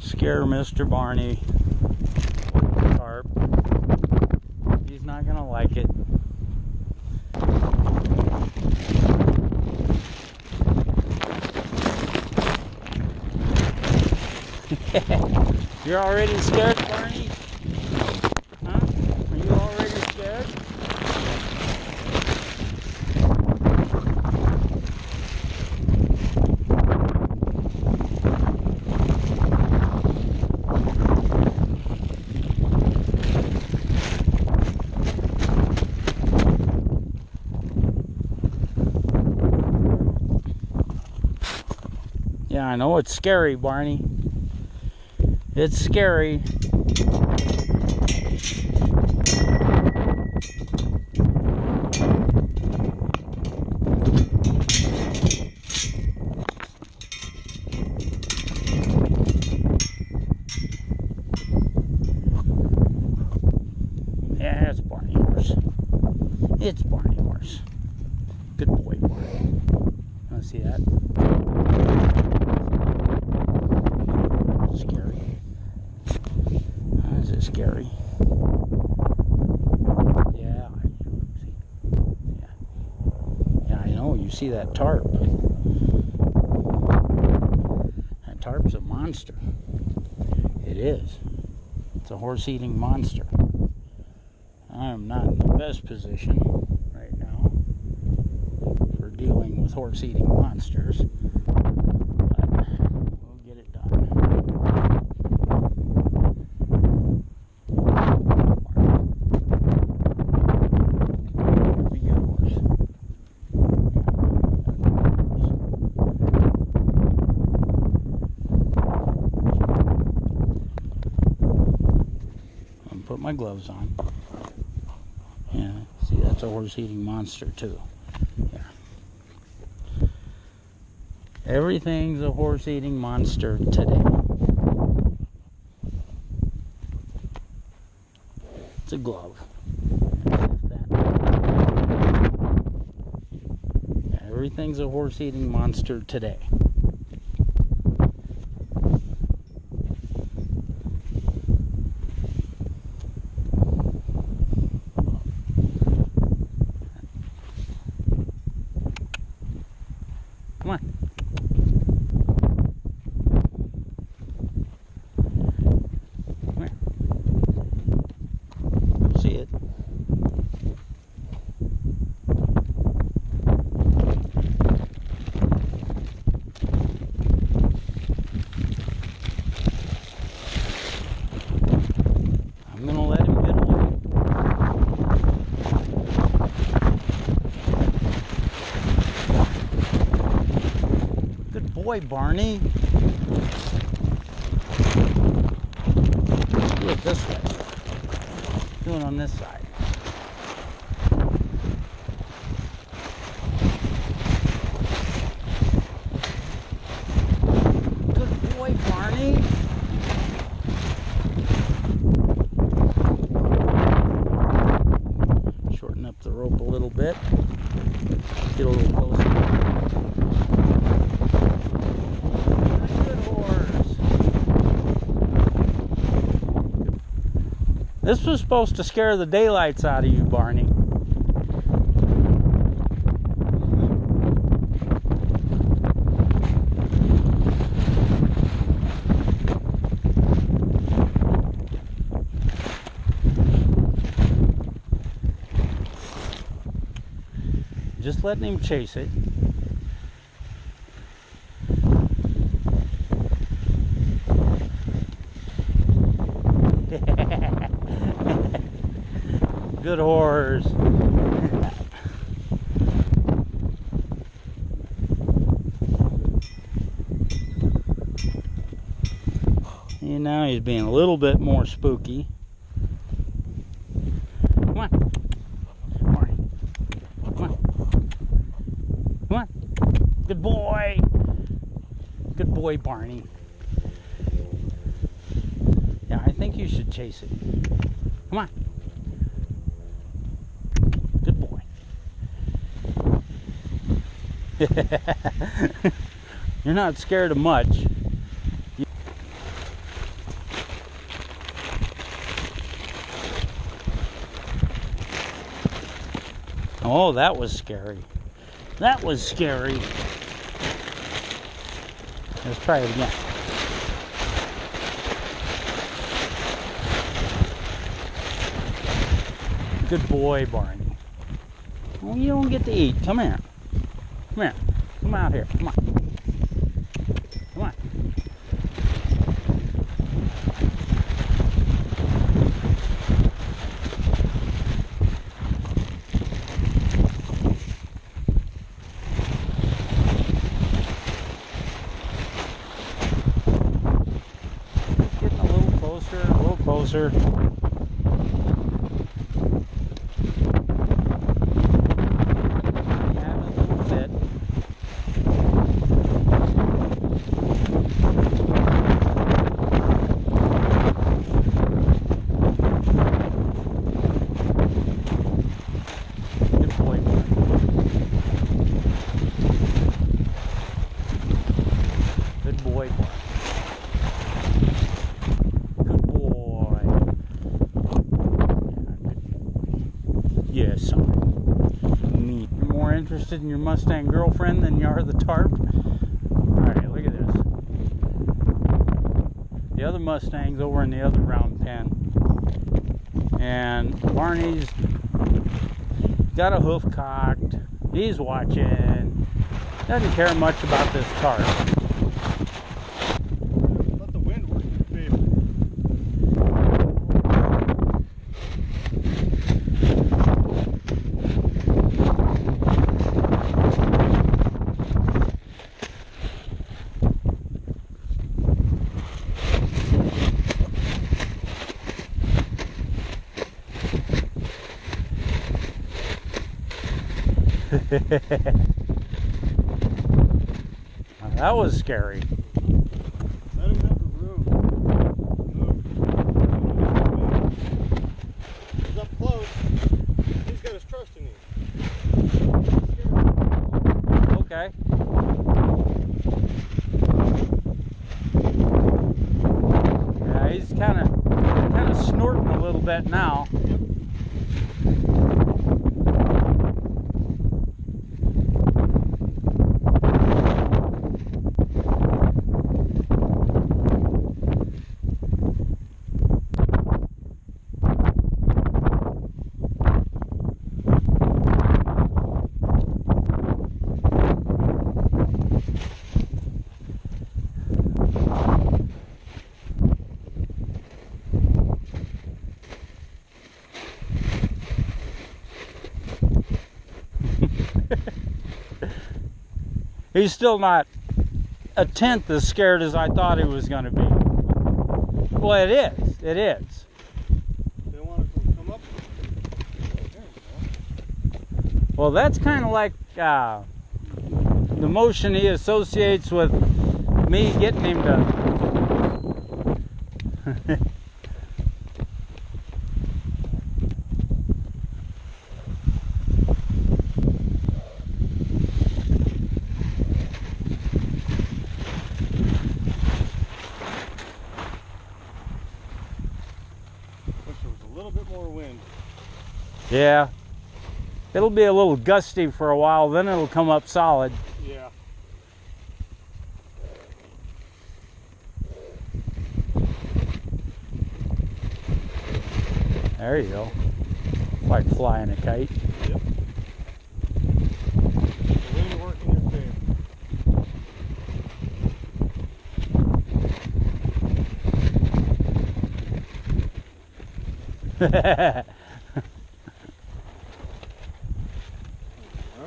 Scare Mr. Barney. Tarp. He's not gonna like it. You're already scared, Barney? Huh? Are you already scared? Yeah, I know it's scary, Barney. It's scary. Yeah, it's Barney horse. It's Barney horse. Good boy, Barney. Want to see that? Scary. Is it scary? Yeah. Yeah, I know. You see that tarp. That tarp's a monster. It is. It's a horse-eating monster. I am not in the best position right now for dealing with horse-eating monsters, but we'll get it done. Be good horse. I'll put my gloves on. Yeah, see, that's a horse-eating monster too. Yeah. Everything's a horse-eating monster today. It's a glove. Yeah, everything's a horse-eating monster today. Come on. Come here. You'll see it. I'm gonna let him get away. Good boy, Barney. Do it this way. Do it on this side. Good boy, Barney. Shorten up the rope a little bit. Get a little closer. Good horse. This was supposed to scare the daylights out of you, Barney. Just letting him chase it. Good horse. And now he's being a little bit more spooky. Come on. Barney. Come on. Come on. Good boy. Good boy, Barney. Yeah, I think you should chase it. Come on. Good boy. You're not scared of much. Oh, that was scary. That was scary. Let's try it again. Good boy, Barney. Oh, you don't get to eat. Come here. Come here. Come out here. Come on. Come on. Just getting a little closer, a little closer. Yes, neat. You're more interested in your Mustang girlfriend than you are the tarp. Alright, look at this. The other Mustang's over in the other round pen. And Barney's got a hoof cocked. He's watching. Doesn't care much about this tarp. Let the wind work in your favor. Now, that was scary. Let him have the room. Move. He's up close. He's got his trust in you. Okay. Yeah, he's kind of snorting a little bit now. Yep. He's still not a tenth as scared as I thought he was going to be. Well, it is. It is. They want to come up. Well, that's kind of like the motion he associates with me getting him to... Yeah, it'll be a little gusty for a while, then it'll come up solid. Yeah. There you go. Like flying a kite. Yep. The wind work in your favor.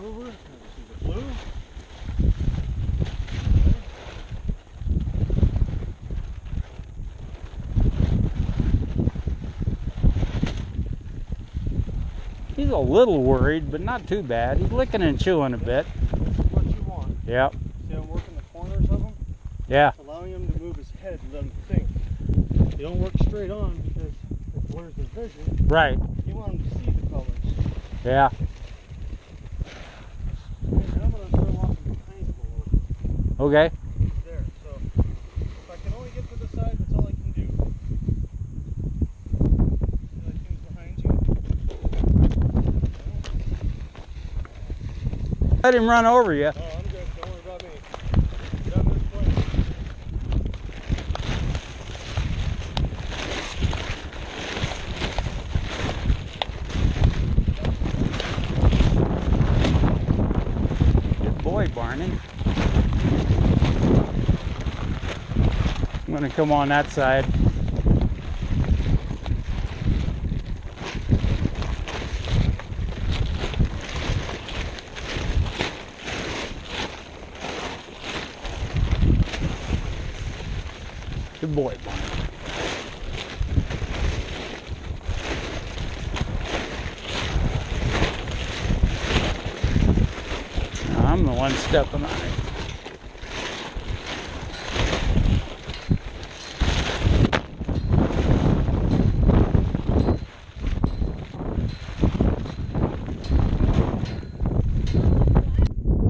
Over. This is the blue. He's a little worried, but not too bad. He's licking and chewing a bit. This is what you want. Yep. See I'm working the corners of him? Yeah. Allowing him to move his head and let him think. They don't work straight on because it blurs their vision. Right. You want him to see the colors. Yeah. And I'm going to throw him off behind him a little bit. Okay. There. So if I can only get to the side, that's all I can do. See that thing's behind you? Let him run over you. Oh, I'm good. Don't worry about me. Get on this point. Good boy, Barney. I'm going to come on that side. Good boy, Barney. I'm the one stepping on it.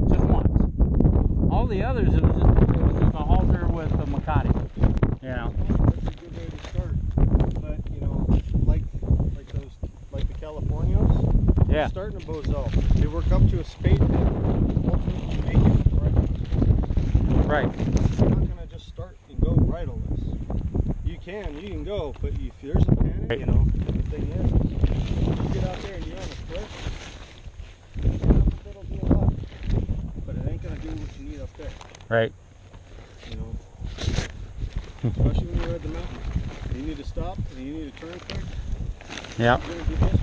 Just once. All the others, it was just a halter with a Makati. You know. That's a good way to start. But you know, like the Californios, Yeah. starting a bozo. They work up to a spade head. Ultimately make it right. Right. You're not gonna just start and go bridleless. You can go, but if there's a panic, you know, the thing is, you get out there and you're on a cliff, it'll do a lot, but it ain't gonna do what you need up there. Right. You know, especially when you're at the mountain. You need to stop and you need to turn quick. Yeah. You're gonna do this.